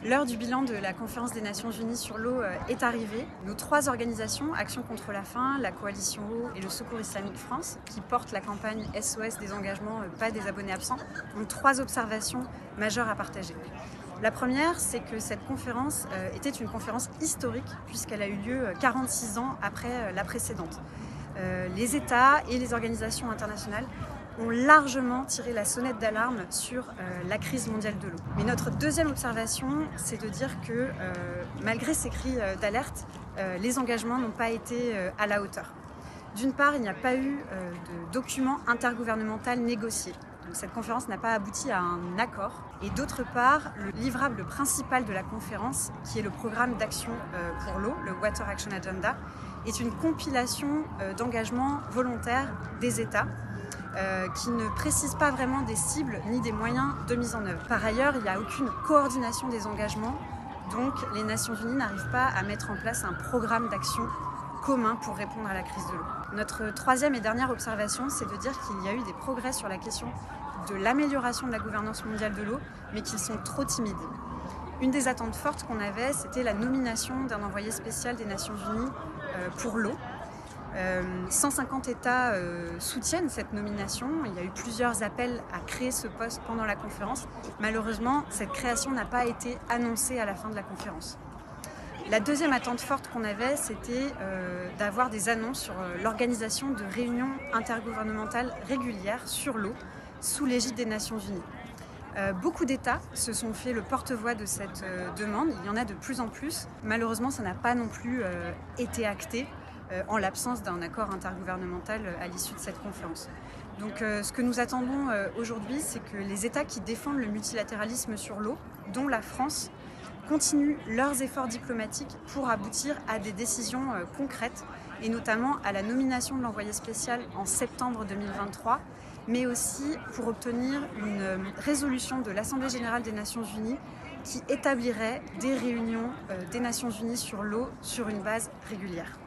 L'heure du bilan de la conférence des Nations Unies sur l'eau est arrivée. Nos 3 organisations, Action contre la faim, la Coalition Eau et le Secours Islamique France, qui portent la campagne SOS des engagements, pas des abonnés absents, ont 3 observations majeures à partager. La première, c'est que cette conférence était une conférence historique puisqu'elle a eu lieu 46 ans après la précédente. Les États et les organisations internationales ont largement tiré la sonnette d'alarme sur la crise mondiale de l'eau. Mais notre deuxième observation, c'est de dire que malgré ces cris d'alerte, les engagements n'ont pas été à la hauteur. D'une part, il n'y a pas eu de document intergouvernemental négocié. Donc cette conférence n'a pas abouti à un accord. Et d'autre part, le livrable principal de la conférence, qui est le programme d'action pour l'eau, le Water Action Agenda, est une compilation d'engagements volontaires des États qui ne précise pas vraiment des cibles ni des moyens de mise en œuvre. Par ailleurs, il n'y a aucune coordination des engagements, donc les Nations Unies n'arrivent pas à mettre en place un programme d'action commun pour répondre à la crise de l'eau. Notre troisième et dernière observation, c'est de dire qu'il y a eu des progrès sur la question de l'amélioration de la gouvernance mondiale de l'eau, mais qu'ils sont trop timides. Une des attentes fortes qu'on avait, c'était la nomination d'un envoyé spécial des Nations Unies pour l'eau. 150 États soutiennent cette nomination. Il y a eu plusieurs appels à créer ce poste pendant la conférence. Malheureusement, cette création n'a pas été annoncée à la fin de la conférence. La deuxième attente forte qu'on avait, c'était d'avoir des annonces sur l'organisation de réunions intergouvernementales régulières sur l'eau sous l'égide des Nations Unies. Beaucoup d'États se sont fait le porte-voix de cette demande. Il y en a de plus en plus. Malheureusement, ça n'a pas non plus été acté en l'absence d'un accord intergouvernemental à l'issue de cette conférence. Donc ce que nous attendons aujourd'hui, c'est que les États qui défendent le multilatéralisme sur l'eau, dont la France, continuent leurs efforts diplomatiques pour aboutir à des décisions concrètes, et notamment à la nomination de l'envoyé spécial en septembre 2023, mais aussi pour obtenir une résolution de l'Assemblée générale des Nations Unies qui établirait des réunions des Nations Unies sur l'eau sur une base régulière.